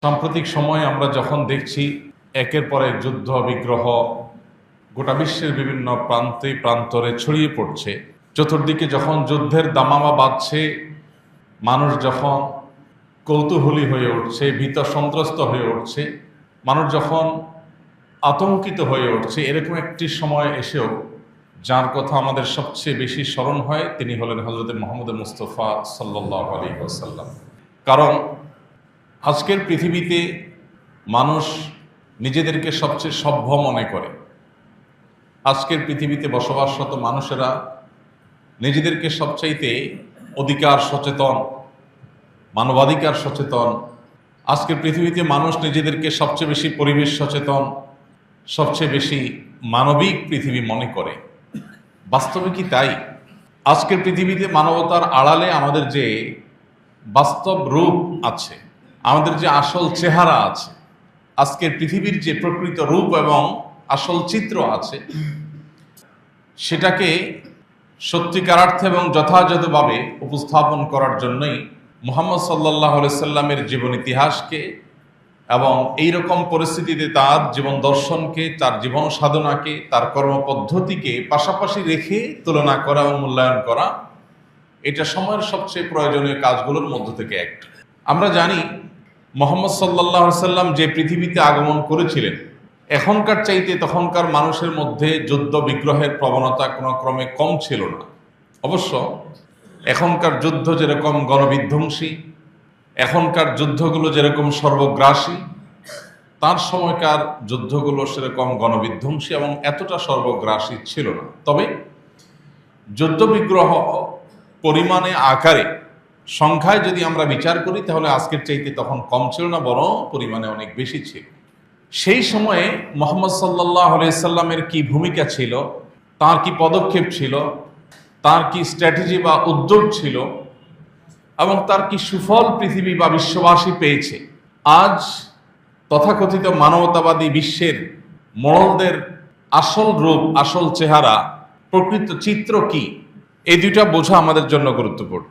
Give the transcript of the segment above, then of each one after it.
সাম্প্রতিক সময়ে আমরা যখন দেখছি একের পর এক যুদ্ধ বিগ্রহ গোটা বিশ্বের বিভিন্ন প্রান্তে প্রান্তরে ছড়িয়ে পড়ছে, চতুর্দিকে যখন যুদ্ধের দামামা বাজছে, মানুষ যখন কৌতূহলী হয়ে উঠছে, ভীত সন্ত্রস্ত হয়ে উঠছে, মানুষ যখন আতঙ্কিত হয়ে উঠছে, এরকম একটি সময় এসেও যার কথা আমাদের সবচেয়ে বেশি স্মরণ হয় তিনি হলেন হযরত মুহাম্মদ মুস্তাফা সাল্লাল্লাহু আলাইহি ওয়াসাল্লাম। কারণ আজকের পৃথিবীতে মানুষ নিজেদেরকে সবচেয়ে সভ্য মনে করে। আজকের পৃথিবীতে বসবাসরত মানুষেরা নিজেদেরকে সবচাইতে অধিকার সচেতন, মানবাধিকার সচেতন। আজকের পৃথিবীতে মানুষ নিজেদেরকে সবচেয়ে বেশি পরিবেশ সচেতন, সবচেয়ে বেশি মানবিক পৃথিবী মনে করে। বাস্তবে কি তাই? আজকের পৃথিবীতে মানবতার আড়ালে আমাদের যে বাস্তব রূপ আছে, আমাদের যে আসল চেহারা আছে, আজকের পৃথিবীর যে প্রকৃত রূপ এবং আসল চিত্র আছে, সেটাকে সত্যিকারার্থে এবং যথাযথভাবে উপস্থাপন করার জন্যই মুহাম্মদ সাল্লাল্লাহু আলাইহি সাল্লামের জীবন ইতিহাসকে এবং এই রকম পরিস্থিতিতে তার জীবন দর্শনকে, তার জীবন সাধনাকে, তার কর্মপদ্ধতিকে পাশাপাশি রেখে তুলনা করা এবং মূল্যায়ন করা, এটা সময়ের সবচেয়ে প্রয়োজনীয় কাজগুলোর মধ্য থেকে একটা। আমরা জানি মুহাম্মদ সাল্লাল্লাহু আলাইহি সাল্লাম যে পৃথিবীতে আগমন করেছিলেন, এখনকার চাইতে তখনকার মানুষের মধ্যে যুদ্ধ বিগ্রহের প্রবণতা কোনো ক্রমে কম ছিল না। অবশ্য এখনকার যুদ্ধ যেরকম গণবিধ্বংসী, এখনকার যুদ্ধগুলো যেরকম সর্বগ্রাসী, তার সময়কার যুদ্ধগুলো সেরকম গণবিধ্বংসী এবং এতটা সর্বগ্রাসী ছিল না। তবে যুদ্ধ বিগ্রহ পরিমাণে, আকারে, সংখ্যায় যদি আমরা বিচার করি তাহলে আজকের চাইতে তখন কম ছিল না, বরং পরিমাণে অনেক বেশি ছিল। সেই সময়ে মুহাম্মদ সাল্লাল্লাহু আলাইহি সাল্লামের কি ভূমিকা ছিল, তার কি পদক্ষেপ ছিল, তার কি স্ট্র্যাটেজি বা উদ্যোগ ছিল এবং তার কি সুফল পৃথিবী বা বিশ্ববাসী পেয়েছে, আজ তথাকথিত মানবতাবাদী বিশ্বের মোড়লদের আসল রূপ, আসল চেহারা, প্রকৃত চিত্র কি, এই দুইটা বোঝা আমাদের জন্য গুরুত্বপূর্ণ।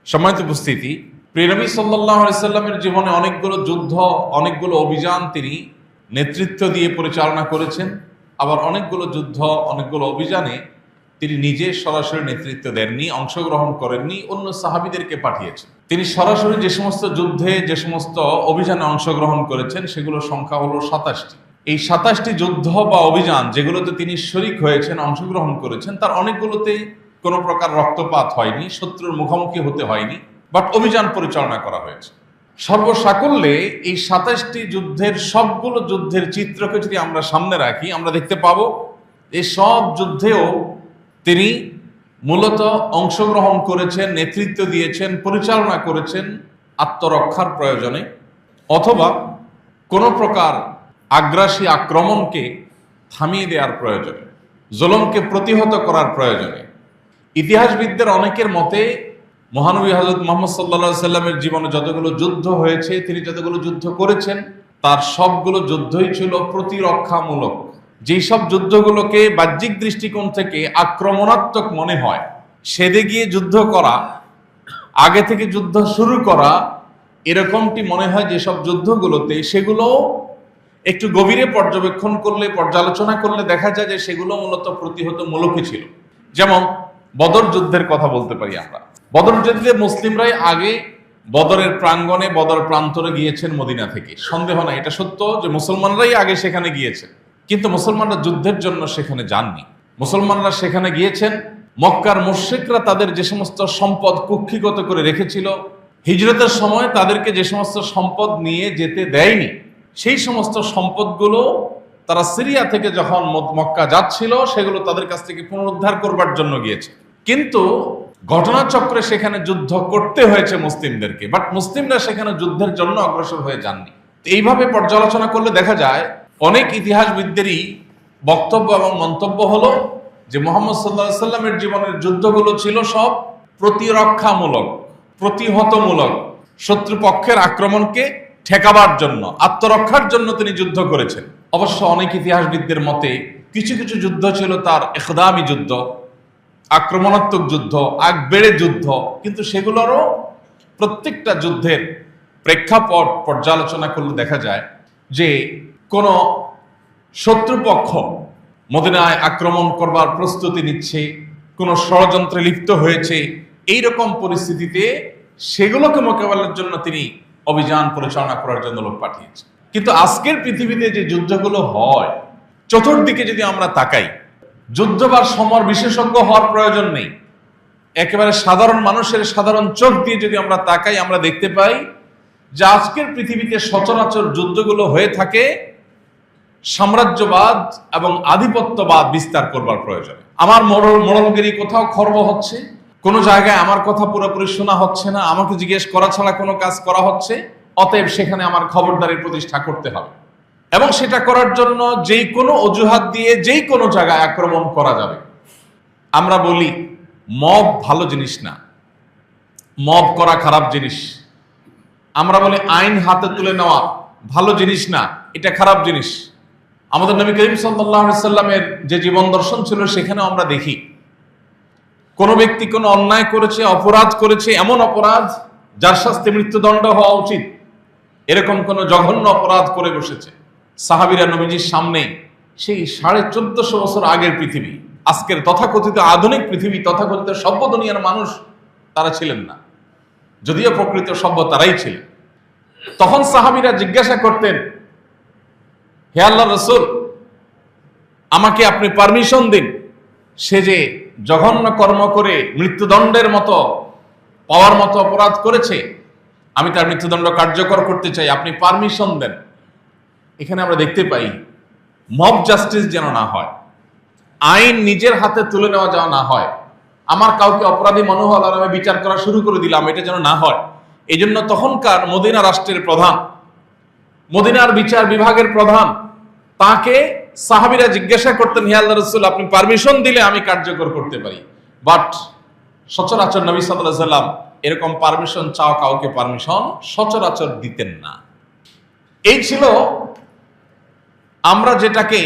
সম্মানিত উপস্থিতি, প্রিয় নবী সাল্লাল্লাহু আলাইহি সাল্লামের জীবনে অনেকগুলো যুদ্ধ, অনেকগুলো অভিযান তিনি নেতৃত্ব দিয়ে পরিচালনা করেছেন। আবার অনেকগুলো যুদ্ধ, অনেকগুলো অভিযানে তিনি নিজে সরাসরি নেতৃত্ব দেননি, অংশগ্রহণ করেননি, অন্য সাহাবীদেরকে পাঠিয়েছেন। তিনি সরাসরি যে সমস্ত যুদ্ধে, যে সমস্ত অভিযানে অংশগ্রহণ করেছেন সেগুলোর সংখ্যা হলো 27টি। এই 27টি যুদ্ধ বা অভিযান যেগুলোতে তিনি শরীক হয়েছেন, অংশগ্রহণ করেছেন, তার অনেকগুলোতে কোনো প্রকার রক্তপাত হয়নি, শত্রুর মুখোমুখি হতে হয়নি, বাট অভিযান পরিচালনা করা হয়েছে। সর্বসাকল্যে এই 27টি যুদ্ধের সবগুলো যুদ্ধের চিত্রকে যদি আমরা সামনে রাখি, আমরা দেখতে পাবো এই সব যুদ্ধেও তিনি মূলত অংশগ্রহণ করেছেন, নেতৃত্ব দিয়েছেন, পরিচালনা করেছেন আত্মরক্ষার প্রয়োজনে, অথবা কোনো প্রকার আগ্রাসী আক্রমণকে থামিয়ে দেওয়ার প্রয়োজনে, জুলুমকে প্রতিহত করার প্রয়োজনে। ইতিহাসবিদদের অনেকের মতে মহানবী হযরত মুহাম্মদ সাল্লাল্লাহু আলাইহি সাল্লামের জীবনে যতগুলো যুদ্ধ হয়েছে, তিনি যতগুলো যুদ্ধ করেছেন, তার সবগুলো যুদ্ধই ছিল প্রতিরক্ষামূলক। যেই সব যুদ্ধগুলোকে বাহ্যিক দৃষ্টিকোণ থেকে আক্রমণাত্মক মনে হয়, সেদে গিয়ে যুদ্ধ করা, আগে থেকে যুদ্ধ শুরু করা, এরকমটি মনে হয় যেসব যুদ্ধগুলোতে, সেগুলো একটু গভীরে পর্যবেক্ষণ করলে, পর্যালোচনা করলে দেখা যায় যে সেগুলো মূলত প্রতিহতমূলকই ছিল। যেমন বদর যুদ্ধের কথা বলতে পারি আমরা। বদর যুদ্ধে মুসলিমরাই আগে বদরের প্রাঙ্গণে, বদর প্রান্তরে গিয়েছেন মদিনা থেকে, সন্দেহ নাই, এটা সত্য যে মুসলমানরাই আগে সেখানে গিয়েছেন। কিন্তু মুসলমানরা যুদ্ধের জন্য সেখানে যাননি। মুসলমানরা সেখানে গিয়েছেন, মক্কার মুশরিকরা তাদের যে সমস্ত সম্পদ কুক্ষিগত করে রেখেছিল, হিজরতের সময় তাদেরকে যে সমস্ত সম্পদ নিয়ে যেতে দেয়নি, সেই সমস্ত সম্পদগুলো তারা সিরিয়া থেকে যখন মক্কা যাচ্ছিল সেগুলো তাদের কাছ থেকে পুনরুদ্ধার করবার জন্য গিয়েছে। কিন্তু ঘটনাচক্রে সেখানে যুদ্ধ করতে হয়েছে মুসলিমদেরকে, বাট মুসলিমরা সেখানে যুদ্ধের জন্য অগ্রসর হয়ে যাননি। এইভাবে পর্যালোচনা করলে দেখা যায় অনেক ইতিহাসবিদদেরই বক্তব্য এবং মন্তব্য হলো যে মুহাম্মদ সাল্লাল্লাহু আলাইহি সাল্লামের জীবনের যুদ্ধগুলো ছিল সব প্রতিরক্ষামূলক, প্রতিহতমূলক, শত্রুপক্ষের আক্রমণকে ঠেকাবার জন্য, আত্মরক্ষার জন্য তিনি যুদ্ধ করেছেন। অবশ্য অনেক ইতিহাসবিদদের মতে কিছু কিছু যুদ্ধ ছিল তার ইখদামি যুদ্ধ, আক্রমণাত্মক যুদ্ধ, আগ বেড়ে যুদ্ধ, কিন্তু সেগুলোরও প্রত্যেকটা যুদ্ধের প্রেক্ষাপট পর্যালোচনা করলে দেখা যায় যে কোন শত্রুপক্ষ মদিনায় আক্রমণ করবার প্রস্তুতি নিচ্ছে, কোন ষড়যন্ত্রে লিপ্ত হয়েছে, এইরকম পরিস্থিতিতে সেগুলোকে মোকাবেলার জন্য তিনি অভিযান পরিচালনা করার জন্য লোক পাঠিয়েছে। কিন্তু আজকের পৃথিবীতে যে যুদ্ধগুলো হয়, চতুর্দিকে যদি আমরা তাকাই, যুদ্ধ বা সমর বিশেষজ্ঞ হওয়ার প্রয়োজন নেই, একেবারে সাধারণ মানুষের সাধারণ চোখ দিয়ে যদি আমরা তাকাই, আমরা দেখতে পাই যে আজকের পৃথিবীতে সচরাচর যুদ্ধগুলো হয়ে থাকে সাম্রাজ্যবাদ এবং আধিপত্যবাদ বিস্তার করবার প্রয়োজনে। আমার মোড়লগিরি কোথাও খর্ব হচ্ছে, কোনো জায়গায় আমার কথা পুরোপুরি শোনা হচ্ছে না, আমাকে জিজ্ঞেস করা ছাড়া কোনো কাজ করা হচ্ছে, অতএব সেখানে আমার খবরদারি প্রতিষ্ঠা করতে হবে এবং সেটা করার জন্য যেই কোনো অজুহাত দিয়ে যেই কোনো জায়গায় আক্রমণ করা যাবে। আমরা বলি মব ভালো জিনিস না, মব করা খারাপ জিনিস। আমরা বলি আইন হাতে তুলে নেওয়া ভালো জিনিস না, এটা খারাপ জিনিস। আমাদের নবী করিম সাল্লাল্লাহু আলাইহি সাল্লামের যে জীবন দর্শন ছিল সেখানে আমরা দেখি কোন ব্যক্তি কোনো অন্যায় করেছে, অপরাধ করেছে, এমন অপরাধ যার শাস্তি মৃত্যুদণ্ড হওয়া উচিত, এরকম কোন জঘন্য অপরাধ করে বসেছে, সাহাবীরা নবীজির সামনে সেই 1450 বছর আগের পৃথিবী, আজকের তথাকথিত আধুনিক পৃথিবী, তথাকথিত সভ্য দুনিয়ার মানুষ তারা ছিলেন না, যদিও প্রকৃত সভ্য তারাই ছিলেন। তখন সাহাবীরা জিজ্ঞাসা করতেন, হে আল্লাহর রাসূল, আমাকে আপনি পারমিশন দিন, সে যে জঘন্য কর্ম করে মৃত্যুদণ্ডের মতো পাওয়ার মতো অপরাধ করেছে, আমি তার মৃত্যুদণ্ড কার্যকর করতে চাই, আপনি পারমিশন দেন। এখানে আমরা দেখতে পাই মব জাস্টিস যেন না হয়, আইন নিজের হাতে তুলে নেওয়া যেন না হয়, আমার কাউকে অপরাধী মনে হল আর আমি বিচার করা শুরু করে দিলাম, এটা যেন না হয়। এই জন্য তখনকার মদিনা রাষ্ট্রের প্রধান, মদিনার বিচার বিভাগের প্রধান, তাকে সাহাবীরা জিজ্ঞাসা করতেন, হে আল্লাহর রাসূল, আপনি পারমিশন দিলে আমি কার্যকর করতে পারি। বাট সচরাচর নবী সাল্লাল্লাহু আলাইহি সাল্লাম এরকম পারমিশন চাওয়া কাউকে পারমিশন সচরাচর দিতেন না। এই ছিল আমরা যেটাকে,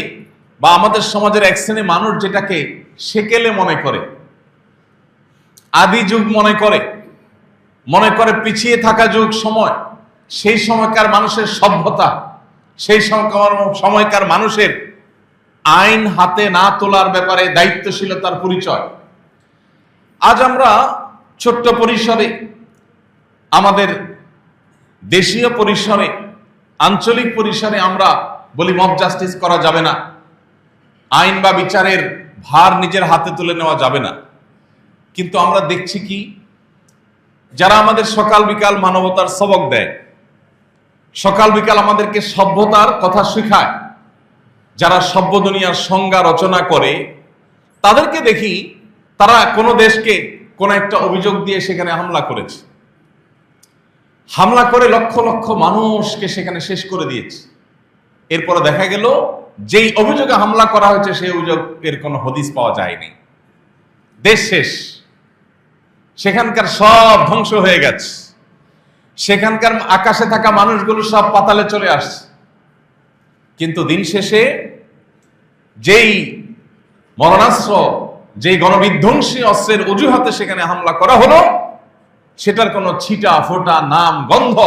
বা আমাদের সমাজের এক শ্রেণী মানুষ যেটাকে সেকেলে মনে করে, আদি যুগ মনে করে পিছিয়ে থাকা যুগ সময়, সেই সময়কার মানুষের সভ্যতা, সেই সময়কার মানুষের আইন হাতে না তোলার ব্যাপারে দায়িত্বশীলতার পরিচয়। আজ আমরা ছোট্ট পরিসরে, আমাদের দেশীয় পরিসরে, আঞ্চলিক পরিসরে আমরা বলি মব জাস্টিস করা যাবে না, আইন বা বিচারের ভার নিজের হাতে তুলে নেওয়া যাবে না। কিন্তু আমরা দেখছি কি, যারা আমাদের সকাল বিকাল মানবতার সবক দেয়, সকাল বিকাল আমাদেরকে সভ্যতার কথা শেখায়, যারা সভ্য দুনিয়ার সংজ্ঞা রচনা করে, তাদেরকে দেখি তারা কোনো দেশকে কোনো একটা অভিযোগ দিয়ে সেখানে হামলা করেছে, হামলা করে লক্ষ লক্ষ মানুষকে সেখানে শেষ করে দিয়েছে। এরপরে দেখা গেল যেই অভিযোগে হামলা করা হয়েছে সেই অভিযোগের কোনো হদিস পাওয়া যায়নি, দেশ শেষ, সেখানকার সব ধ্বংস হয়ে গেছে, সেখানকার আকাশে থাকা মানুষগুলো সব পাতালে চলে আসছে। কিন্তু দিন শেষে যেই মরণাস্ত্র, যেই গণবিধ্বংসী অস্ত্রের অজুহাতে সেখানে হামলা করা হলো, সেটার কোনো ছিটা ফোটা নাম গন্ধ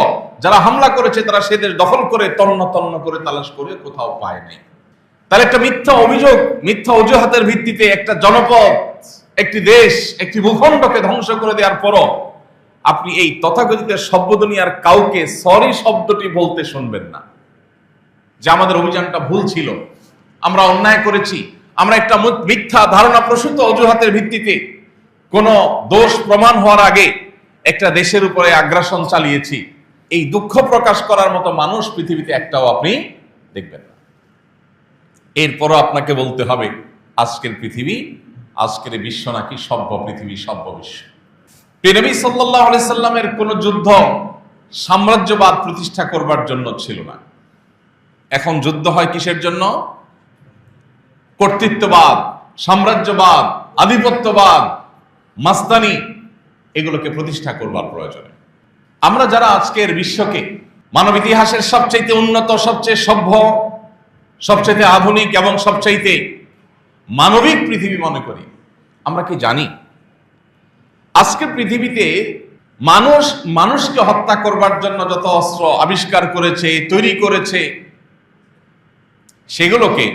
যারা হামলা করেছে তারা সে দেশ দখল করে তন্ন তন্ন করে তালাশ করে কোথাও পায় নাই। তাহলে একটা মিথ্যা অভিযোগ, মিথ্যা অজুহাতের ভিত্তিতে একটা জনপদ, একটি দেশ, একটি ভূখণ্ডকে ধ্বংস করে দেওয়ার পরও আপনি এই তথাকথিত সভ্য দুনিয়ার কাউকে সরি শব্দটি বলতে শুনবেন না, যে আমাদের অভিযানটা ভুল ছিল, আমরা অন্যায় করেছি, আমরা একটা মিথ্যা ধারণা প্রসূত অজুহাতের ভিত্তিতে কোন দোষ প্রমাণ হওয়ার আগে একটা দেশের উপরে আগ্রাসন চালিয়েছি, এই দুঃখ প্রকাশ করার মতো মানুষ পৃথিবীতে একটাও আপনি দেখবেন না। এরপরও আপনাকে বলতে হবে আজকের পৃথিবী, আজকের বিশ্ব নাকি সভ্য পৃথিবী, সভ্য বিশ্ব। নবী সাল্লাল্লাহু আলাইহি সাল্লামের কোন যুদ্ধ সাম্রাজ্যবাদ প্রতিষ্ঠা করবার জন্য ছিল না। এখন যুদ্ধ হয় কিসের জন্য? কর্তৃত্ববাদ, সাম্রাজ্যবাদ, আধিপত্যবাদ, মাস্তানি, এগুলোকে প্রতিষ্ঠা করবার প্রয়োজনে। আমরা যারা আজকের বিশ্বকে মানব ইতিহাসের সবচাইতে উন্নত, সবচেয়ে সভ্য, সবচাইতে আধুনিক এবং সবচাইতে মানবিক পৃথিবী মনে করি, আমরা কি জানি আজকের পৃথিবীতে মানুষ মানুষকে হত্যা করবার জন্য যত অস্ত্র আবিষ্কার করেছে, তৈরি করেছে, সেগুলোকে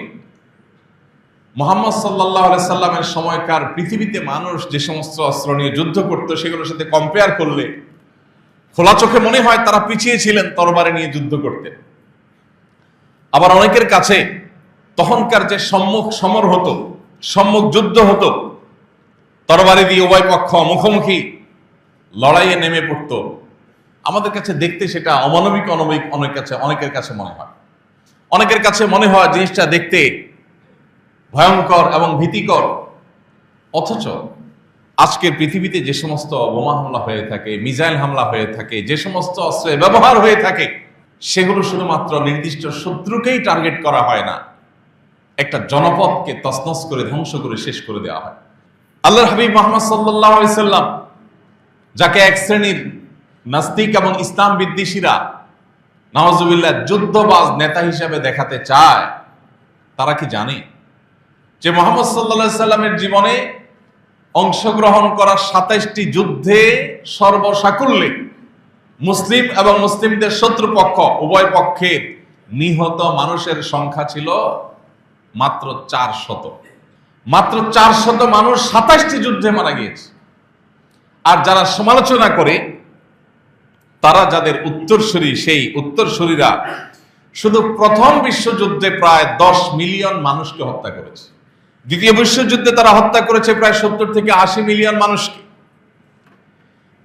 মুহাম্মদ সাল্লাল্লাহু আলাইহি সাল্লামের সময়কার পৃথিবীতে মানুষ যে সমস্ত অস্ত্র নিয়ে যুদ্ধ করতো সেগুলোর সাথে কম্পেয়ার করলে খোলা চোখে মনে হয় তারা পিছিয়ে ছিলেন তরবারি নিয়ে যুদ্ধ করতে। আবার অনেকের কাছে তখনকার যে সম্মুখ সমর হতো, সম্মুখ যুদ্ধ হতো, তরবারি দিয়ে উভয় পক্ষ মুখোমুখি লড়াইয়ে নেমে পড়তো, আমাদের কাছে দেখতে সেটা অমানবিক অনেকের কাছে মনে হয়। অনেকের কাছে মনে হয় জিনিসটা দেখতে ভয়ঙ্কর এবং ভীতিকর। অথচ আজকের পৃথিবীতে যে সমস্ত বোমা হামলা হয়ে থাকে, মিসাইল হামলা হয়ে থাকে, যে সমস্ত অস্ত্রের ব্যবহার হয়ে থাকে, সেগুলো শুধুমাত্র নির্দিষ্ট শত্রুকেই টার্গেট করা হয় না, একটা জনপদকে তছনছ করে ধ্বংস করে শেষ করে দেওয়া হয়। আল্লাহর হাবিব মুহাম্মদ সাল্লাল্লাহু আলাইহি সাল্লাম, যাকে এক শ্রেণীর নাস্তিক এবং ইসলাম বিদ্বেষীরা নাউজুবিল্লাহ যুদ্ধবাজ নেতা হিসেবে দেখাতে চায়, তারা কি জানে যে মুহাম্মদ সাল্লাল্লাহু আলাইহি সাল্লামের জীবনে অংশগ্রহণ করা ২৭টি যুদ্ধে সর্বসাকুল্যে মুসলিম এবং মুসলিমদের শত্রুপক্ষ উভয় পক্ষের নিহত মানুষের সংখ্যা ছিল মাত্র ৪০০। মাত্র ৪০০ মানুষ ২৭টি যুদ্ধে মারা গিয়েছে। আর যারা সমালোচনা করে, তারা যাদের উত্তরসূরি, সেই উত্তরসূরিরা শুধু প্রথম বিশ্বযুদ্ধে প্রায় ১০ মিলিয়ন মানুষকে হত্যা করেছে। দ্বিতীয় বিশ্বযুদ্ধে তারা হত্যা করেছে প্রায় ৭০ থেকে ৮০ মিলিয়ন মানুষকে।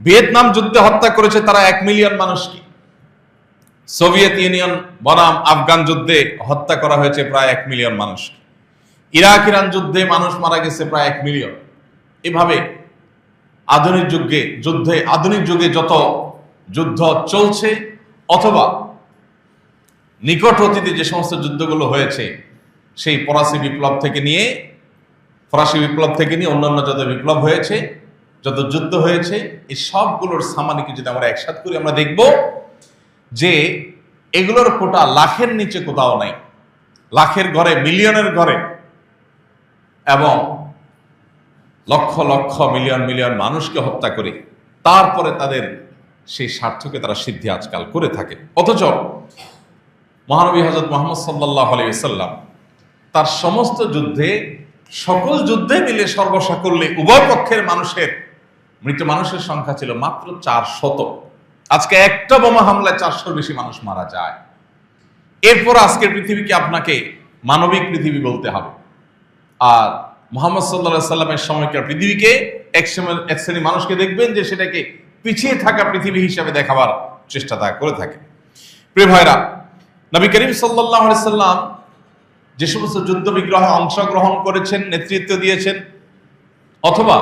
ভিয়েতনাম যুদ্ধে হত্যা করেছে তারা ১ মিলিয়ন মানুষকে। সোভিয়েত ইউনিয়ন বনাম আফগান যুদ্ধে হত্যা করা হয়েছে প্রায় ১ মিলিয়ন মানুষকে। ইরান যুদ্ধে মানুষ মারা গেছে প্রায় ১ মিলিয়ন। এভাবে আধুনিক যুগে যত যুদ্ধ চলছে অথবা নিকট অতীতে যে সমস্ত যুদ্ধগুলো হয়েছে, সেই ফরাসি বিপ্লব থেকে নিয়ে অন্যান্য যত বিপ্লব হয়েছে, যত যুদ্ধ হয়েছে, এই সবগুলোর সামানিকে যদি আমরা একসাথে করি, আমরা দেখব যে এগুলোর কোটা লাখের নিচে কোথাও নাই। লাখের ঘরে, মিলিয়নের ঘরে, এবং লক্ষ লক্ষ মিলিয়ন মিলিয়ন মানুষকে হত্যা করে তারপরে তাদের সেই স্বার্থকে তারা সিদ্ধি আজকাল করে থাকে। অথচ মহানবী হযরত মুহাম্মদ সাল্লাল্লাহু আলাইহি ওয়াসাল্লাম তার সমস্ত যুদ্ধে, সকল যুদ্ধে মিলে সর্বসাকুল্যে উভয় পক্ষের মৃত মানুষের সংখ্যা ছিল মাত্র ৪০০। আজকে একটা বোমা হামলায় ৪০০ বেশি মানুষ মারা যায়। এরপর আজকের পৃথিবীকে আপনাকে মানবিক পৃথিবী বলতে হবে। আর মুহাম্মদ সাল্লাল্লাহু আলাইহি সাল্লামের সময়কার পৃথিবীকে এক শ্রেণী মানুষকে দেখবেন যে সেটাকে পিছিয়ে থাকা পৃথিবী হিসাবে দেখাবার চেষ্টা তারা করে থাকে। প্রিয় ভাইরা, নবী করিম সাল্লাল্লাহু আলাইহি সাল্লাম যে সমস্ত যুদ্ধ বিগ্রহে অংশগ্রহণ করেছেন, নেতৃত্ব দিয়েছেন, অথবা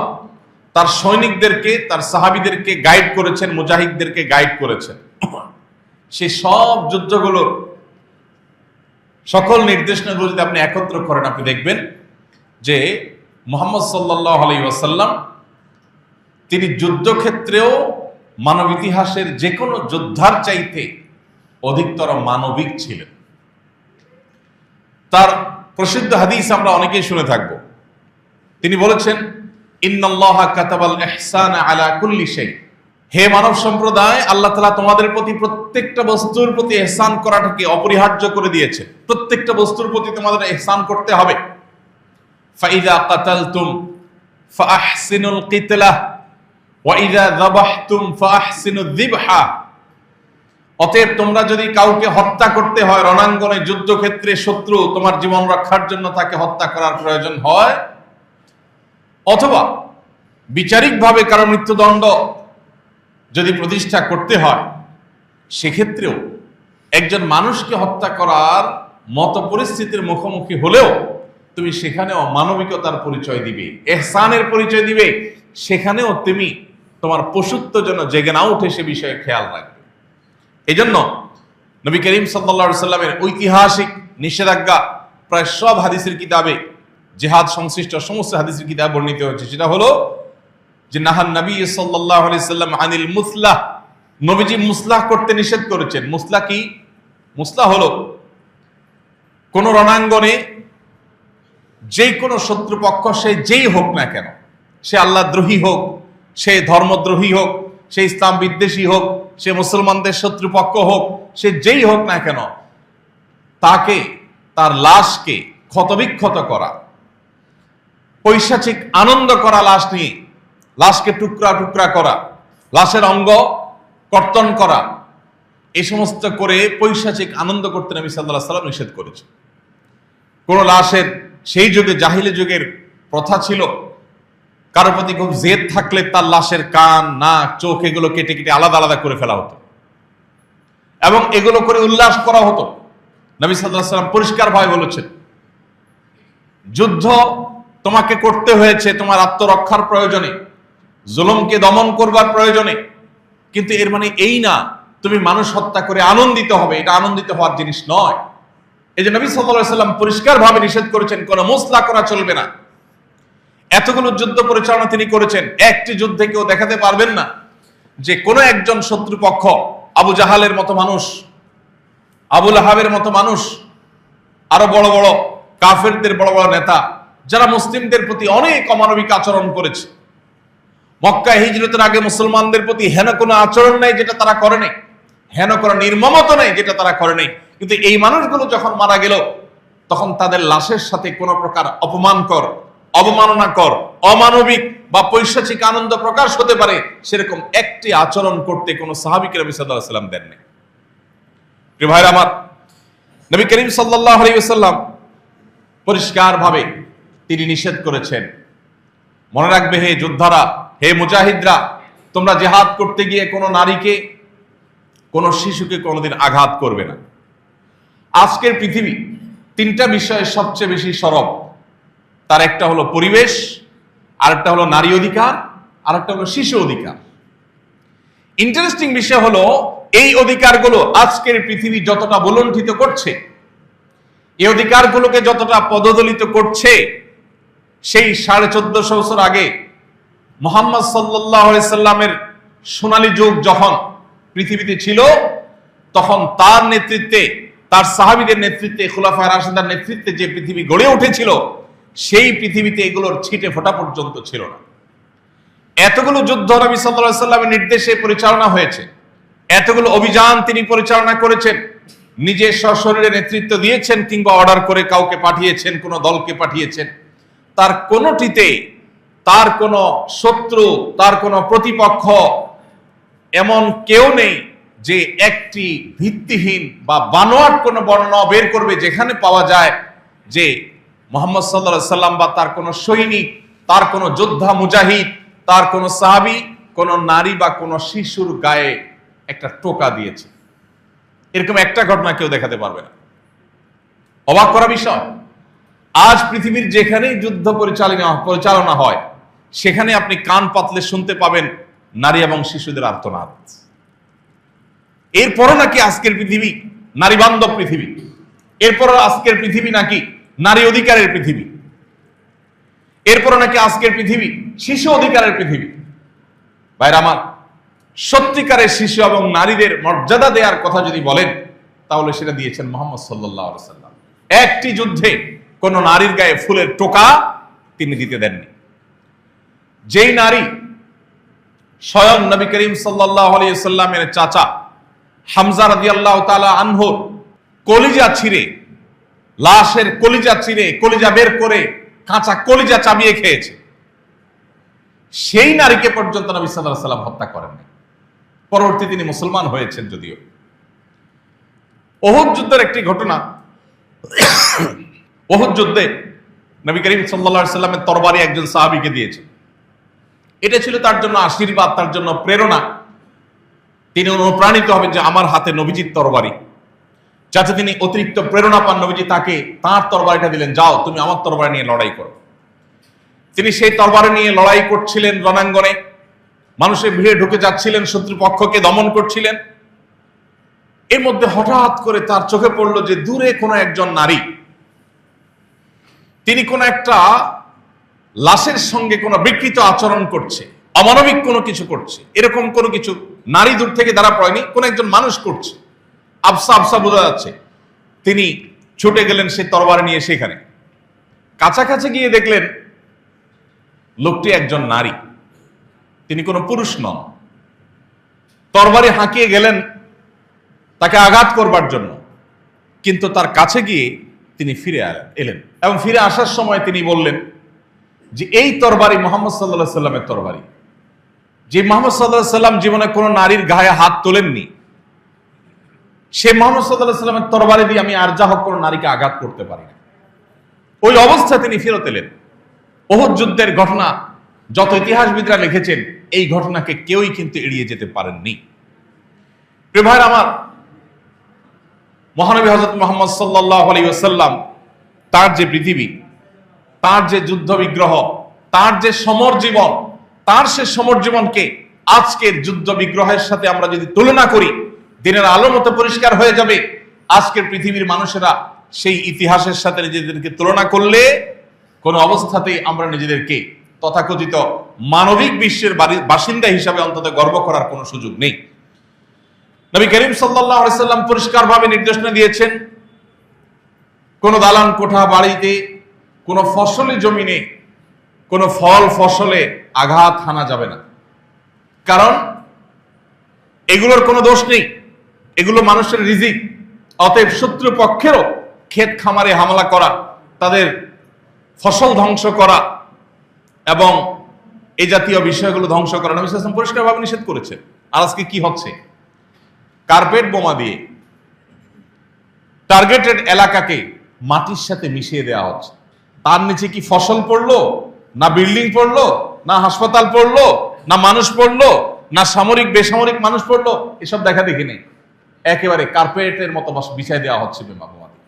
তার সৈনিকদেরকে, তার সাহাবীদেরকে গাইড করেছেন, মুজাহিদদেরকে গাইড করেছেন, সেই সব যুদ্ধগুলোর সকল নির্দেশনাগুলো যদি আপনি একত্র করেন, আপনি দেখবেন যে মুহাম্মদ সাল্লাল্লাহু আলাইহি ওয়াসাল্লাম তিনি যুদ্ধক্ষেত্রেও মানব ইতিহাসের যে কোনো যোদ্ধার চাইতে অধিকতর মানবিক ছিলেন। তার প্রসিদ্ধ হাদিস আমরা অনেকেই শুনে থাকব। তিনি বলেছেন, ইন্নাল্লাহা কাতাবাল ইহসানা আলা কুল্লি শাই। হে মানব সম্প্রদায়, আল্লাহ তাআলা তোমাদের প্রতি প্রত্যেকটা বস্তুর প্রতি ইহসান করাটাকে অপরিহার্য করে দিয়েছে। প্রত্যেকটা বস্তুর প্রতি তোমাদের ইহসান করতে হবে। ফাইযা কাতালতুম ফাআহসিনুল কিতলাহ ওয়া ইযা যাবাহতুম ফাআহসিনুয যিবহা। অতএব তোমরা যদি কাউকে হত্যা করতে হয়, রণাঙ্গনে যুদ্ধক্ষেত্রে শত্রু তোমার জীবন রক্ষার জন্য তাকে হত্যা করার প্রয়োজন হয়, অথবা বিচারিকভাবে কারো মৃত্যুদণ্ড যদি প্রতিষ্ঠা করতে হয়, সেক্ষেত্রেও একজন মানুষকে হত্যা করার মতো পরিস্থিতির মুখোমুখি হলেও তুমি সেখানেও মানবিকতার পরিচয় দিবে, ইহসানের পরিচয় দিবে। সেখানেও তুমি তোমার পশুত্ব যেন জেগে না উঠে সে বিষয়ে খেয়াল রাখবে। এই জন্য নবী করিম সাল্লাল্লাহু আলাইহি সাল্লামের ঐতিহাসিক নিষেধাজ্ঞা প্রায় সব হাদিসের কিতাবে, জিহাদ সংশ্লিষ্ট সমস্ত হাদিসের কিতাবে বর্ণিত হয়েছে। সেটা হলো যে নাহান নবী সাল্লাল্লাহু আলাইহি সাল্লাম আনিল মুসলাহ। নবীজি মুসলাহ করতে নিষেধ করেছেন। মুসলাহ কি? মুসলাহ হলো কোন রণাঙ্গনে যে কোনো শত্রুপক্ষ, সে যেই হোক না কেন, সে আল্লাহদ্রোহী হোক, সে ধর্মদ্রোহী হোক, সে ইসলাম বিদ্বেষী হোক, সে মুসলমানদের শত্রুপক্ষ হোক, সে যেই হোক না কেন, তাকে, তার লাশকে ক্ষতবিক্ষত করা, পৈশাচিক আনন্দ করা, লাশ নিয়ে লাশকে টুকরা টুকরা করা, লাশের অঙ্গ কর্তন করা, এই সমস্ত করে পৈশাচিক আনন্দ করতে নবী সাল্লাল্লাহু আলাইহি ওয়াসাল্লাম নিষেধ করেছে। কোন লাশের, সেই যুগে জাহিলি যুগের প্রথা ছিল, কারো প্রতি খুব জেদ থাকলে তার লাশের কান, নাক, চোখ এগুলো কেটে কেটে আলাদা আলাদা করে ফেলা হতো এবং এগুলো করে উল্লাস করা হতো। নবী সাল্লাল্লাহু আলাইহি ওয়াসাল্লাম পরিষ্কারভাবে বলেছেন, যুদ্ধ তোমাকে করতে হয়েছে তোমার আত্মরক্ষার প্রয়োজনে, জুলুমকে দমন করবার প্রয়োজনে, কিন্তু এর মানে এই না তুমি মানুষ হত্যা করে আনন্দিত হবে, এটা আনন্দিত হওয়ার জিনিস নয়। এই যে নবী সাল্লাল্লাহু আলাইহি ওয়াসাল্লাম পরিষ্কারভাবে নিষেধ করেছেন, কোনো মুসলা করা চলবে না। এতগুলো যুদ্ধ পরিচালনা তিনি করেছেন, একটি যুদ্ধে কেউ দেখাতে পারবেন না যে কোনো একজন শত্রুপক্ষ, আবু জাহালের মতো মানুষ, আবু লাহাবের মতো মানুষ, আরো বড় বড় কাফেরদের বড় বড় নেতা, যারা মুসলিমদের প্রতি অনেক অমানবিক আচরণ করেছে, মক্কা হিজরতের আগে মুসলমানদের প্রতি হেন কোনো আচরণ নেই যেটা তারা করে নাই, হেন কোনো নির্মমতা নেই যেটা তারা করে নাই, কিন্তু এই মানুষগুলো যখন মারা গেল তখন তাদের লাশের সাথে কোনো প্রকার অপমানকর, অবমাননাকর, অমানবিক বা পৈশাচিক আনন্দ প্রকাশ হতে পারে সেরকম একটি আচরণ করতে কোনো সাহাবীকে নবী সাল্লাল্লাহু আলাইহি ওয়াসাল্লাম দেননি। প্রিয় ভাইরা আমার, নবী করিম সাল্লাল্লাহু আলাইহি ওয়াসাল্লাম পরিষ্কারভাবে তিনি নিষেধ করেছেন। মনে রাখবে হে যোদ্ধারা, হে মুজাহিদরা, তোমরা জিহাদ করতে গিয়ে কোনো নারীকে, কোনো শিশুকে কোনোদিন আঘাত করবে না। আজকের পৃথিবী তিনটা বিষয়ে সবচেয়ে বেশি সরব, তার একটা হলো পরিবেশ, আরেকটা হলো নারী অধিকার, আরেকটা হলো শিশু অধিকার। ইন্টারেস্টিং বিষয় হলো এই অধিকারগুলো আজকের পৃথিবী যতটা বলণ্ঠিত করছে, এই অধিকারগুলোকে যতটা পদদলিত করছে, সেই 1450 বছর আগে মুহাম্মদ সাল্লাল্লাহু আলাইহি সাল্লামের সোনালী যুগ যখন পৃথিবীতে ছিল, তখন তার নেতৃত্বে, তার সাহাবীদের নেতৃত্বে, খুলাফায়ে রাশিদার নেতৃত্বে যে পৃথিবী গড়ে উঠেছিল, সেই পৃথিবীতে এগুলোর ছিটে ফোঁটা পর্যন্ত ছিল না। এতগুলো যুদ্ধ নবী সাল্লাল্লাহু আলাইহি সাল্লামের নির্দেশে পরিচালনা হয়েছে, এতগুলো অভিযান তিনি পরিচালনা করেছেন, নিজে সশরীরে নেতৃত্ব দিয়েছেন কিংবা অর্ডার করে কাউকে পাঠিয়েছেন, কোনো দলকে পাঠিয়েছেন, তার কোনোটিতে তার কোনো শত্রু, তার কোনো প্রতিপক্ষ এমন কেউ নেই যে একটি ভিত্তিহীন বা বানোয়াট কোনো বর্ণনা বের করবে যেখানে পাওয়া যায় যে মুহাম্মদ সাল্লাল্লাহু আলাইহি সাল্লাম বা তার কোনো সৈনিক, তার কোনো যোদ্ধা মুজাহিদ, তার কোনো সাহাবী কোনো নারী বা কোনো শিশুর গায়ে একটা টোকা দিয়েছে। এরকম একটা ঘটনা কেউ দেখাতে পারবে না। অবাক করা বিষয়, আজ পৃথিবীর যেখানেই যুদ্ধ পরিচালনা হয় সেখানে আপনি কান পাতলে শুনতে পাবেন নারী এবং শিশুদের আর্তনাদ। এরপরও নাকি আজকের পৃথিবী নারী বান্ধব পৃথিবী, এরপরও আজকের পৃথিবী নাকি নারী অধিকারের পৃথিবী, এরপরও নাকি আজকের পৃথিবী শিশু অধিকারের পৃথিবী। ভাইরা আমার, সত্যিকারের শিশু এবং নারীদের মর্যাদা দেওয়ার কথা যদি বলেন তাহলে সেটা দিয়েছেন মুহাম্মদ সাল্লাল্লাহু আলাইহি সাল্লাম। একটি যুদ্ধে কোন নারীর গায়ে ফুলের টোকা তিনি দিতে দেননি। যেই নারী স্বয়ং নবী করিম সাল্লাল্লাহু আলাইহি সাল্লামের চাচা হামজা রাদিয়াল্লাহু তাআলা আনহুর কলিজা ছিঁড়ে, লাশের কলিজা ছিঁড়ে, কলিজা বের করে কাঁচা কলিজা চাবিয়ে খেয়েছে, সেই নারীকে পর্যন্ত নবী সাল্লাল্লাহু আলাইহি সাল্লাম হত্যা করেননি। পরবর্তী তিনি মুসলমান হয়েছেন যদিও। উহুদ যুদ্ধের একটি ঘটনা, উহুদ যুদ্ধে নবী করিম সাল্লাল্লাহু আলাইহি সাল্লামের তরবারি একজন সাহাবীকে দিয়েছেন। এটা ছিল তার জন্য আশীর্বাদ, তার জন্য প্রেরণা। তিনি অনুপ্রাণিত হবেন যে আমার হাতে নবীজির তরবারি, যাতে তিনি অতিরিক্ত প্রেরণা পান, নবীজি তাকে তাঁর তরবারিটা দিলেন, যাও তুমি আমার তরবারি নিয়ে লড়াই করো। তিনি সেই তরবারি নিয়ে লড়াই করছিলেন রণাঙ্গনে, মানুষের ভিড়ে ঢুকে যাচ্ছিলেন, শত্রুপক্ষকে দমন করছিলেন। এর মধ্যে হঠাৎ করে তার চোখে পড়ল যে দূরে কোনো একজন নারী, তিনি কোন একটা লাশের সঙ্গে কোনো বিকৃত আচরণ করছে, অমানবিক কোনো কিছু করছে, এরকম কোনো কিছু নারী দূর থেকে দাঁড়া পড়েনি, কোন একজন মানুষ করছে, আবসা আবসা বোঝা যাচ্ছে। তিনি ছুটে গেলেন সে তরবারি নিয়ে, সেখানে কাছাকাছি গিয়ে দেখলেন লোকটি একজন নারী, তিনি কোনো পুরুষ নন। তরবারি হাঁকিয়ে গেলেন তাকে আঘাত করবার জন্য, কিন্তু তার কাছে গিয়ে তিনি ফিরে এলেন এবং ফিরে আসার সময় তিনি বললেন যে এই তরবারি মুহাম্মদ সাল্লাল্লাহু আলাইহি সাল্লামের তরবারি, যে মুহাম্মদ সাল্লাল্লাহু আলাইহি সাল্লাম জীবনে কোনো নারীর গায়ে হাত তোলেননি, সে মুহাম্মদ সাল্লাল্লাহু আলাইহি সাল্লামের তরবারি দিয়ে আমি আর যা হোক কোনো নারীকে আঘাত করতে পারি না। ওই অবস্থা তিনি ফেরত এলেন। উহুদ যুদ্ধের ঘটনা যত ইতিহাসবিদরা লিখেছেন, এই ঘটনাকে কেউই কিন্তু এড়িয়ে যেতে পারেননি। প্রিয় ভাইরা আমার, মহানবী হযরত মুহাম্মদ সাল্লাল্লাহু আলাইহি ওয়াসাল্লাম, তার যে পৃথিবী, তার যে যুদ্ধ বিগ্রহ, তার যে সমর জীবন, তার সে সমর জীবনকে আজকের যুদ্ধ বিগ্রহের সাথে আমরা যদি তুলনা করি, দিনের আলোর মতো পরিষ্কার হয়ে যাবে আজকের পৃথিবীর মানুষেরা সেই ইতিহাসের সাথে নিজেদেরকে তুলনা করলে কোন অবস্থাতেই আমরা নিজেদেরকে তথাকথিত মানবিক বিশ্বের বাসিন্দা হিসাবে অন্তত গর্ব করার কোনো সুযোগ নেই। নবী করিম সাল্লাল্লাহু আলাইহি সাল্লাম পরিষ্কারভাবে নির্দেশনা দিয়েছেন, কোন দালান কোঠা বাড়িতে, কোন ফসলি জমিনে, কোন ফল ফসলে আঘাত হানা যাবে না, কারণ এগুলোর কোনো দোষ নেই, এগুলো মানুষের রিজিক। অতএব শত্রু পক্ষেরও ক্ষেত খামারে হামলা করা, তাদের ফসল ধ্বংস করা এবং এই জাতীয় বিষয়গুলো ধ্বংস করা নবী সাল্লাল্লাহু আলাইহি ওয়াসাল্লাম পরিষ্কারভাবে নিষেধ করেছে। আর আজকে কি হচ্ছে? কার্পেট বোমা দিয়ে টার্গেটেড এলাকাকে মাটির সাথে মিশিয়ে দেওয়া হচ্ছে। তার নিচে কি ফসল পড়লো, না বিল্ডিং পড়লো, না হাসপাতাল পড়লো, না মানুষ পড়লো, না সামরিক বেসামরিক মানুষ পড়লো, এসব দেখা দেখি নেই। একেবারে কার্পেটের মতো বিছাই দেওয়া হচ্ছে বোমা দিয়ে।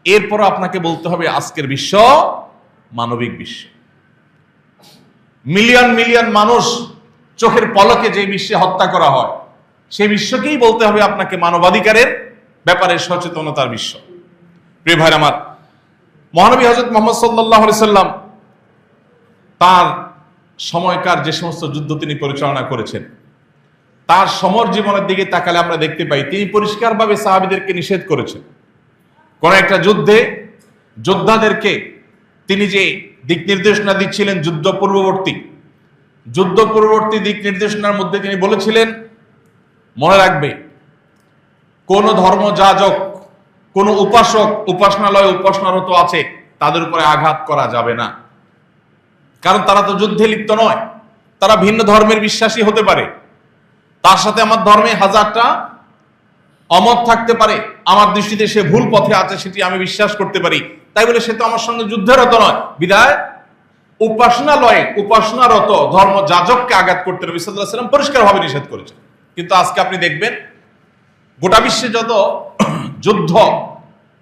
এরপর আপনাকে বলতে হবে আজকের বিশ্ব মানবিক বিশ্ব। মিলিয়ন মিলিয়ন মানুষ চোখের পলকে যে বিশ্বে হত্যা করা হয়, সেই বিশ্বকেই বলতে হবে আপনাকে মানবাধিকারের ব্যাপারে সচেতনতার বিশ্ব। প্রিয় ভাইরা আমার, মহানবী হযরত মুহাম্মদ সাল্লাল্লাহু আলাইহি সাল্লাম তার সময়কার যে সমস্ত যুদ্ধ তিনি পরিচালনা করেছেন, তার সমর জীবনের দিকে তাকালে আমরা দেখতে পাই তিনি পরিষ্কারভাবে সাহাবীদেরকে নিষেধ করেছেন। কোন একটা যুদ্ধে যোদ্ধাদেরকে তিনি যে দিক নির্দেশনা দিচ্ছিলেন যুদ্ধ পূর্ববর্তী দিক নির্দেশনার মধ্যে তিনি বলেছিলেন, মনে রাখবে কোন ধর্মযাজক, কোন উপাসক উপাসনালয়ে উপাসনারত আছে, তাদের উপরে আঘাত করা যাবে না, কারণ তারা তো যুদ্ধে লিপ্ত নয়, তারা ভিন্ন ধর্মের বিশ্বাসী হতে পারে, তার সাথে আমার ধর্মে হাজারটা অমত থাকতে পারে, আমার দৃষ্টিতে সে ভুল পথে আছে সেটি আমি বিশ্বাস করতে পারি, তাই বলে সে তো আমার সঙ্গে যুদ্ধেরত নয়। বিধায় উপাসনালয়ে উপাসনারত ধর্মযাজককে আঘাত করতে নবী সাল্লাল্লাহু আলাইহি ওয়াসাল্লাম পরিষ্কারভাবে নিষেধ করেছেন। কিন্তু আজকে আপনি দেখবেন গোটা বিশ্বে যত যুদ্ধ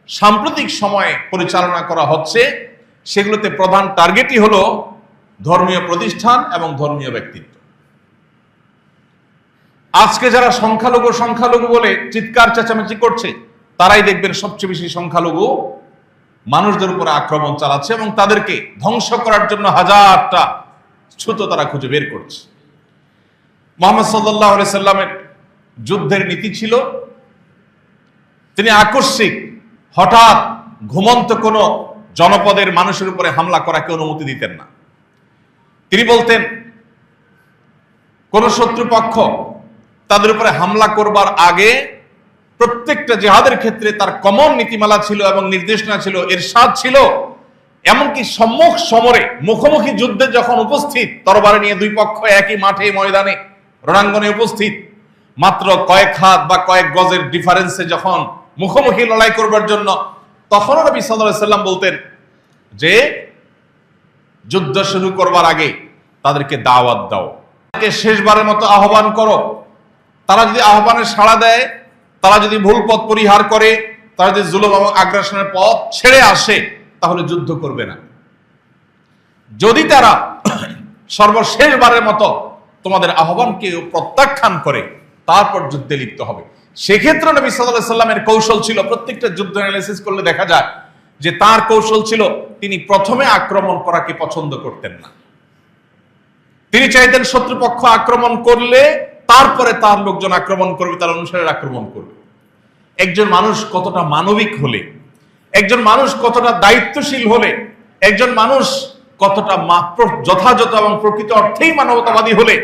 সাম্প্রতিক সময়ে পরিচালনা করা হচ্ছে, সেগুলোতে প্রধান টার্গেটই হলো ধর্মীয় প্রতিষ্ঠান এবং ধর্মীয় ব্যক্তিত্ব। আজকে যারা সংখ্যালঘু বলে চিৎকার চেঁচামেচি করছে, তারাই দেখবেন সবচেয়ে বেশি সংখ্যালঘু মানুষদের উপরে আক্রমণ চালাচ্ছে এবং তাদেরকে ধ্বংস করার জন্য হাজারটা ছুতো তারা খুঁজে বের করছে। মুহাম্মদ সাল্লাল্লাহু আলাইহি সাল্লামের যুদ্ধের নীতি ছিল, তিনি আকস্মিক হঠাৎ ঘুমন্ত কোন জনপদের মানুষের উপরে হামলা করাকে অনুমতি দিতেন না। তিনি বলতেন কোন শত্রুপক্ষ তাদের উপরে হামলা করবার আগে প্রত্যেকটা জিহাদের ক্ষেত্রে তার কমন নীতিমালা ছিল এবং নির্দেশনা ছিল, ইরশাদ ছিল, এমনকি সম্মুখ সমরে মুখোমুখি যুদ্ধে যখন উপস্থিত, তরবারি নিয়ে দুই পক্ষ একই মাঠে ময়দানে রণাঙ্গনে উপস্থিত, মাত্র কয়েক হাত বা কয়েক গজের ডিফারেন্সে যখন মুখোমুখি লড়াই করবার জন্য, তখন নবী সাল্লাল্লাহু আলাইহি সাল্লাম বলতেন যে যুদ্ধ শুরু করবার আগে তাদেরকে দাওয়াত দাও, তাদেরকে শেষবারের মতো আহ্বান করো। তারা যদি আহ্বানে সাড়া দেয়, তারা যদি ভুল পথ পরিহার করে, তারা যদি জুলুম এবং আগ্রাসনের পথ ছেড়ে আসে, তাহলে যুদ্ধ করবে না। যদি তারা সর্বশেষবারের মতো তোমাদের আহ্বানকে প্রত্যাখ্যান করে, তারপর যুদ্ধে লিপ্ত হবে। সেক্ষেত্রে নবী সাল্লাল্লাহু আলাইহি সাল্লামের কৌশল ছিল, প্রত্যেকটা যুদ্ধ অ্যানালাইসিস করলে দেখা যায় যে তার কৌশল ছিল, তিনি প্রথমে আক্রমণ করাকে পছন্দ করতেন না। তিনি চাইতেন শত্রুপক্ষ আক্রমণ করলে তারপরে তার লোকজন আক্রমণ করবে, তার অনুসারে আক্রমণ করবে। একজন মানুষ কতটা মানবিক হলে, একজন মানুষ কতটা দায়িত্বশীল হলে, একজন মানুষ কতটা যথাযথ এবং প্রকৃত অর্থেই মানবতাবাদী হলে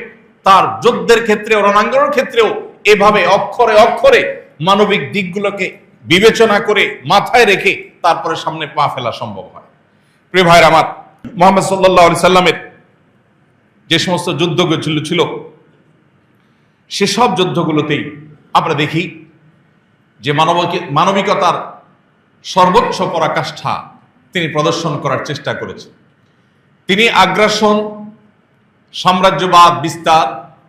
তার যুদ্ধের ক্ষেত্রে, রণাঙ্গনের ক্ষেত্রেও এভাবে অক্ষরে অক্ষরে মানবিক দিকগুলোকে বিবেচনা করে মাথায় রেখে তারপরে সামনে পা ফেলা সম্ভব হয়। প্রিয় ভাইয়ের আমার, মুহাম্মদ সাল্লাল্লাহু আলাইহি সাল্লামের যে সমস্ত যুদ্ধগুলো ছিল সেসব যুদ্ধগুলোতেই আমরা দেখি যে মানবিকতার সর্বোচ্চ পরাকাষ্ঠা তিনি প্রদর্শন করার চেষ্টা করেছেন। তিনি আগ্রাসন, সাম্রাজ্যবাদ বিস্তার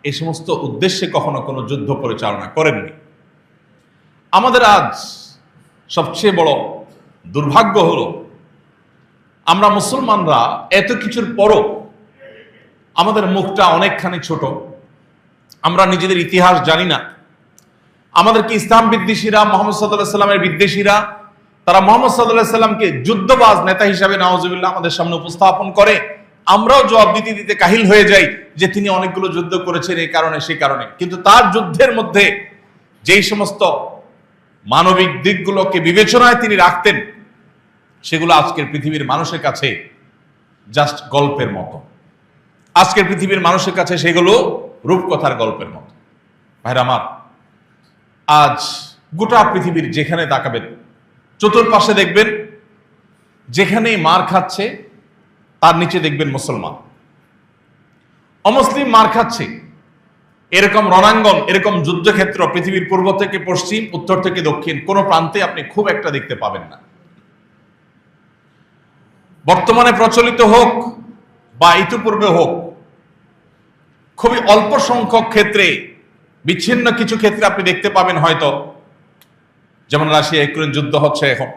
এই সমস্ত উদ্দেশ্যে কখনো কোনো যুদ্ধ পরিচালনা করেননি। আমাদের আজ সবচেয়ে বড় দুর্ভাগ্য হলো আমরা মুসলমানরা এত কিছুর পরও আমাদের মুখটা অনেকখানি ছোট, আমরা নিজেদের ইতিহাস জানি না। আমাদেরকে ইসলাম বিদ্বেষীরা, মুহাম্মদ সাল্লাল্লাহু আলাইহি সাল্লামের বিদ্বেষীরা, তারা মুহাম্মদ সাল্লাল্লাহু আলাইহি সাল্লামকে যুদ্ধবাজ নেতা হিসাবে নাউজুবিল্লাহ আমাদের সামনে উপস্থাপন করে। আমরাও জবাব দিতে দিতে কাহিল হয়ে যাই যে তিনি অনেকগুলো যুদ্ধ করেছেন এই কারণে সেই কারণে, কিন্তু তার যুদ্ধের মধ্যে যেই সমস্ত মানবিক দিকগুলোকে বিবেচনায় তিনি রাখতেন সেগুলো আজকের পৃথিবীর মানুষের কাছে জাস্ট গল্পের মতো। আজকের পৃথিবীর মানুষের কাছে সেগুলো রূপকথার গল্পের মতো। ভাইরা আমার, আজ গোটা পৃথিবীর যেখানে তাকাবেন চতুর্পাশে দেখবেন যেখানেই মার খাচ্ছে তার নিচে দেখবেন মুসলমান। অমুসলিম মার খাচ্ছে এরকম রণাঙ্গন, এরকম যুদ্ধক্ষেত্র পৃথিবীর পূর্ব থেকে পশ্চিম, উত্তর থেকে দক্ষিণ কোনো প্রান্তে আপনি খুব একটা দেখতে পাবেন না। বর্তমানে প্রচলিত হোক বা ইতিপূর্বে হোক, খুবই অল্প সংখ্যক ক্ষেত্রে, বিচ্ছিন্ন কিছু ক্ষেত্রে আপনি দেখতে পাবেন হয়তো, যেমন রাশিয়া ইউক্রেন যুদ্ধ হচ্ছে এখন।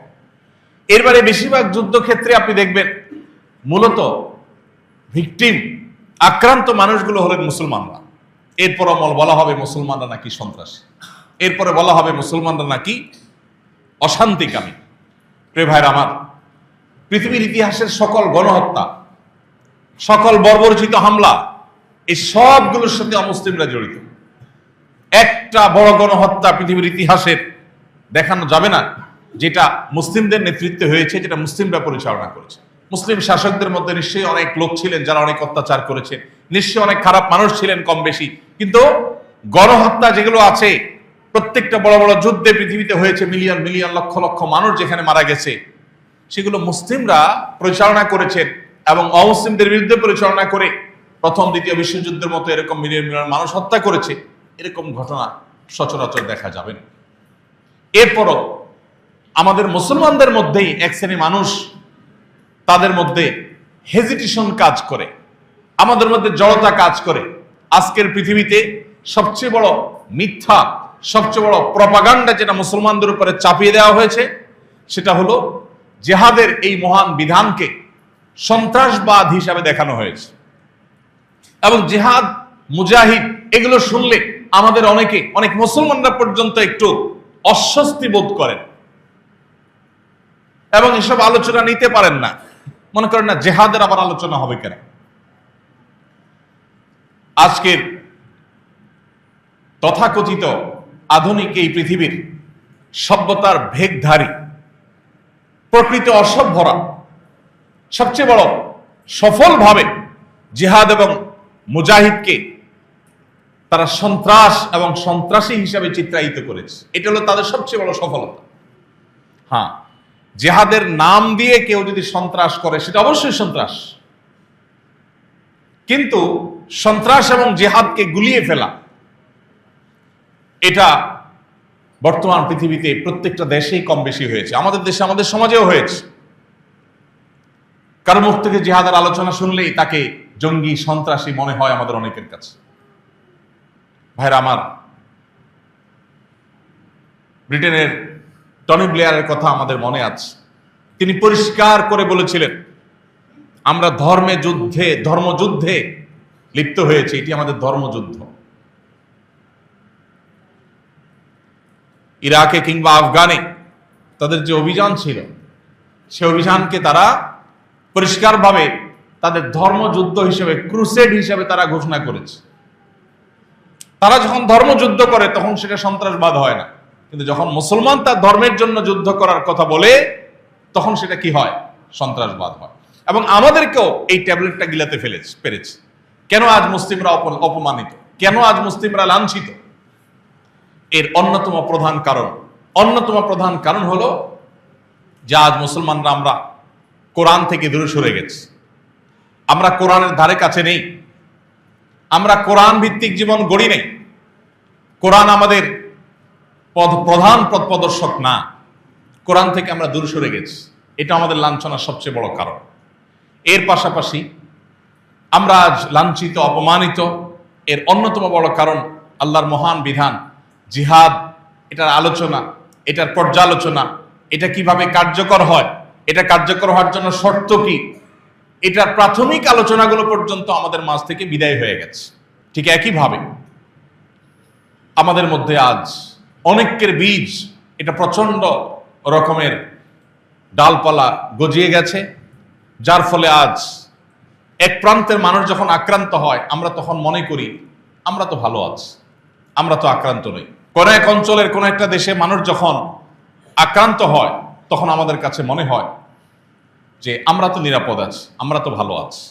এরবারে বেশিরভাগ যুদ্ধক্ষেত্রে আপনি দেখবেন মূলত ভিকটিম, আক্রান্ত মানুষগুলো হলেন মুসলমানরা। এরপর বলা হবে মুসলমানরা নাকি সন্ত্রাসী, এরপরে বলা হবে মুসলমানরা নাকি অশান্তিকামী। প্রিয় ভাইরা আমার, পৃথিবীর ইতিহাসের সকল গণহত্যা, সকল বর্বরচিত হামলা, এই সবগুলোর সাথে অমুসলিমরা জড়িত। একটা বড় গণহত্যা পৃথিবীর ইতিহাসের দেখানো যাবে না যেটা মুসলিমদের নেতৃত্বে হয়েছে, যেটা মুসলিমরা পরিচালনা করেছে। মুসলিম শাসকদের মধ্যে নিশ্চয়ই অনেক লোক ছিলেন যারা অনেক অত্যাচার করেছেন, নিশ্চয়ই অনেক খারাপ মানুষ ছিলেন কম বেশি, কিন্তু গণহত্যা যেগুলো আছে, প্রত্যেকটা বড় বড় যুদ্ধে পৃথিবীতে হয়েছে, মিলিয়ন মিলিয়ন লক্ষ লক্ষ মানুষ যেখানে মারা গেছে, সেগুলো মুসলিমরা পরিচালনা করেছেন এবং অমুসলিমদের বিরুদ্ধে পরিচালনা করে প্রথম দ্বিতীয় বিশ্বযুদ্ধের মতো এরকম মিলিয়ন মিলিয়ন মানুষ হত্যা করেছে। এরকম ঘটনা সচরাচর দেখা যাবে না। এরপরও আমাদের মুসলমানদের মধ্যেই এক শ্রেণী মানুষ, তাদের মধ্যে হেজিটেশন কাজ করে, আমাদের মধ্যে জড়তা কাজ করে। আজকের পৃথিবীতে সবচেয়ে বড় মিথ্যা, সবচেয়ে বড় প্রপাগান্ডা যেটা মুসলমানদের উপরে চাপিয়ে দেওয়া হয়েছে সেটা হলো জিহাদের এই মহান বিধানকে সন্ত্রাসবাদ হিসাবে দেখানো হয়েছে। এবং জিহাদ, মুজাহিদ এগুলো শুনলে আমাদের অনেক মুসলমানরা পর্যন্ত একটু অস্বস্তি বোধ করেন এবং এসব আলোচনা নিতে পারেন না, মনে করেন না জিহাদের আবার আলোচনা হবে কেন। আজকের তথাকথিত আধুনিক এই পৃথিবীর সভ্যতার ভেগধারী, প্রকৃত অসভ্যরা সবচেয়ে বড় সফলভাবে জিহাদ এবং মুজাহিদকে তারা সন্ত্রাস এবং সন্ত্রাসী হিসাবে চিত্রায়িত করেছে। এটা হলো তাদের সবচেয়ে বড় সফলতা। হ্যাঁ, জিহাদের নাম দিয়ে কেউ যদি সন্ত্রাস করে সেটা অবশ্যই সন্ত্রাস, কিন্তু সন্ত্রাস এবং জিহাদকে গুলিয়ে ফেলা, এটা বর্তমান পৃথিবীতে প্রত্যেকটা দেশেই কম বেশি হয়েছে। আমাদের দেশে, আমাদের সমাজেও হয়েছে। কারো মুখ থেকে জিহাদের আলোচনা শুনলেই তাকে জঙ্গি, সন্ত্রাসী মনে হয় আমাদের অনেকের কাছে। ভাইরা আমার, ব্রিটেনের টনি ব্লেয়ারের কথা আমাদের মনে আছে। তিনি পরিষ্কার করে বলেছিলেন, আমরা ধর্মযুদ্ধে লিপ্ত হয়েছে, এটি আমাদের ধর্মযুদ্ধ। ইরাকে কিংবা আফগানে তাদের যে অভিযান ছিল, সে অভিযানকে তারা পরিষ্কারভাবে তাদের ধর্মযুদ্ধ হিসেবে, ক্রুসেড হিসেবে তারা ঘোষণা করেছে। তারা যখন ধর্মযুদ্ধ করে তখন সেটা সন্ত্রাসবাদ হয় না, কিন্তু যখন মুসলমান তার ধর্মের জন্য যুদ্ধ করার কথা বলে তখন সেটা কি হয়? সন্ত্রাসবাদ হয়। এবং আমাদেরকেও এই ট্যাবলেটটা গিলাতে পেরেছে। কেন আজ মুসলিমরা অপমানিত? কেন আজ মুসলিমরা লাঞ্ছিত? এর অন্যতম প্রধান কারণ হলো যে আজ মুসলমানরা আমরা কোরআন থেকে দূরে সরে গেছি। আমরা কোরআনের ধারে কাছে নেই, আমরা কোরআন ভিত্তিক জীবন গড়ি নেই। কোরআন আমাদের প্রধান পথ প্রদর্শক না, কোরআন থেকে আমরা দূরে সরে গেছি। এটা আমাদের লাঞ্ছনার সবচেয়ে বড় কারণ। এর পাশাপাশি আমরা আজ লাঞ্ছিত, অপমানিত। এর অন্যতম বড় কারণ আল্লাহর মহান বিধান জিহাদ, এটার আলোচনা, এটার পর্যালোচনা, এটা কিভাবে কার্যকর হয়, এটা কার্যকর হওয়ার জন্য শর্ত কি, এটার প্রাথমিক আলোচনাগুলো পর্যন্ত আমাদের মাঝ থেকে বিদায় হয়ে গেছে। ঠিক একইভাবে আমাদের মধ্যে আজ অনেকের বীজ, এটা প্রচন্ড রকমের ডালপালা গজিয়ে গেছে, যার ফলে আজ এক প্রান্তের মানুষ যখন আক্রান্ত হয় আমরা তখন মনে করি আমরা তো ভালো আছি, আমরা তো আক্রান্ত নই। কোন এক অঞ্চলের কোন একটা দেশে মানুষ যখন আক্রান্ত হয় তখন আমাদের কাছে মনে হয় যে আমরা তো নিরাপদ আছি, আমরা তো ভালো আছি।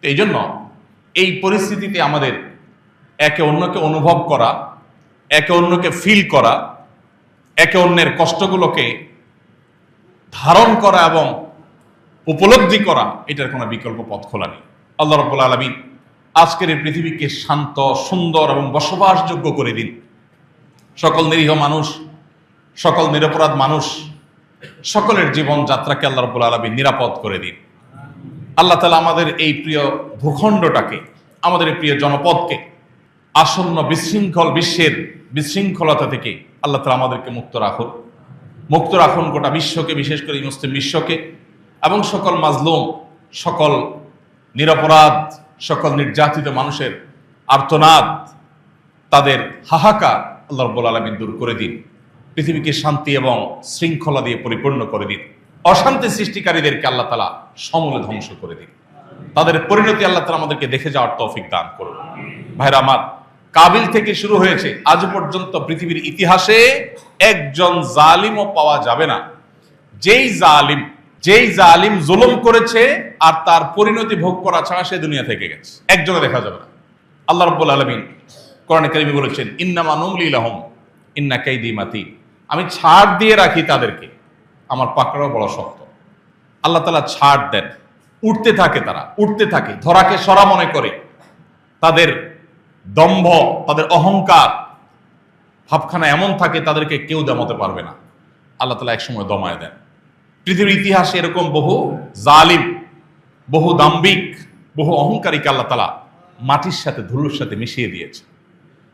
এই জন্য এই পরিস্থিতিতে আমাদের একে অন্যকে অনুভব করা, একে অন্যকে ফিল করা, একে অন্যের কষ্টগুলোকে ধারণ করা এবং উপলব্ধি করা, এটার কোনো বিকল্প পথ খোলা নেই। আল্লাহ রাব্বুল আলামিন আজকের এই পৃথিবীকে শান্ত, সুন্দর এবং বসবাসযোগ্য করে দিন। সকল নিরীহ মানুষ, সকল নিরপরাধ মানুষ, সকলের জীবন যাত্রাকে আল্লাহ রাব্বুল আলামিন নিরাপদ করে দিন। আল্লাহ তাআলা আমাদের এই প্রিয় ভূখণ্ডটাকে, আমাদের এই প্রিয় জনপদকে আসন্ন বিশৃঙ্খল বিশ্বের বিশৃঙ্খলতা থেকে আল্লাহ তাআলা আমাদেরকে মুক্ত রাখুন গোটা বিশ্বকে, বিশেষ করে মুসলিম বিশ্বকে, এবং সকল মাজলুম, সকল নিরপরাধ, সকল নির্যাতিত মানুষের আর্তনাদ, তাদের হাহাকার আল্লাহ রাব্বুল আলামিন দূর করে দিন। পৃথিবীকে শান্তি এবং শৃঙ্খলা দিয়ে পরিপূর্ণ করে দিন। অশান্তি সৃষ্টিকারীদেরকে আল্লাহ তাআলা সমূলে ধ্বংস করে দিন। তাদের পরিণতি আল্লাহ তাআলা আমাদেরকে দেখে যাওয়ার তৌফিক দান করুন। ভাইরা আমার, কাবিল থেকে শুরু হয়েছে আজ পর্যন্ত পৃথিবীর ইতিহাসে একজন জালিমও পাওয়া যাবে না যেই জালিম জুলুম করেছে আর তার পরিণতি ভোগ করা ছাড়া সে দুনিয়া থেকে গেছে, একজনে দেখা যাবে না। আল্লাহ রাব্বুল আলামিন কোরআনে কারিমে বলেছেন, ইন্নামা নুমলি লাহুম ইন্না কাইদি মাতিন। আমি ছাড় দিয়ে রাখি তাদেরকে, আমার পাকড়াও বড় শক্ত। আল্লাহ তাআলা ছাড় দেন, তারা উঠতে থাকে, ধরাকে সরা মনে করে। তাদের দম্ভ, তাদের অহংকার ভাবখানা এমন থাকে তাদেরকে কেউ দমাতে পারবে না। আল্লাহ তাআলা একসময় দমায় দেন। পৃথিবীর ইতিহাসে এরকম বহু জালিম, বহু দাম্ভিক, বহু অহংকারীকে আল্লাহ তাআলা মাটির সাথে, ধুলোর সাথে মিশিয়ে দিয়েছে।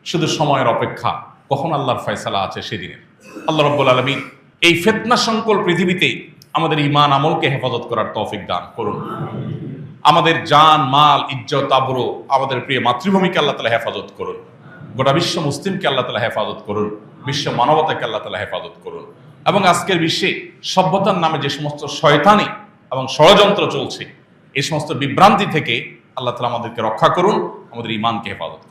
শুধু সময়ের অপেক্ষা, কখন আল্লাহর ফয়সালা আছে সেদিনের। আল্লাহ রাব্বুল আলামিন এই ফিতনা সংকুল পৃথিবীতে আমাদের ঈমান আমলকে হেফাজত করার তৌফিক দান করুন। আমাদের জান, মাল, ইজ্জত, আবরু, আমাদের প্রিয় মাতৃভূমিকে আল্লাহ তাআলা হেফাজত করুন। গোটা বিশ্ব মুসলিমকে আল্লাহ তাআলা হেফাজত করুন। বিশ্ব মানবতাকে আল্লাহ তাআলা হেফাজত করুন। এবং আজকের বিশ্বে সভ্যতার নামে যে সমস্ত শয়তানি এবং ষড়যন্ত্র চলছে, এই সমস্ত বিভ্রান্তি থেকে আল্লাহ তাআলা আমাদেরকে রক্ষা করুন, আমাদের ঈমানকে হেফাজত করুন।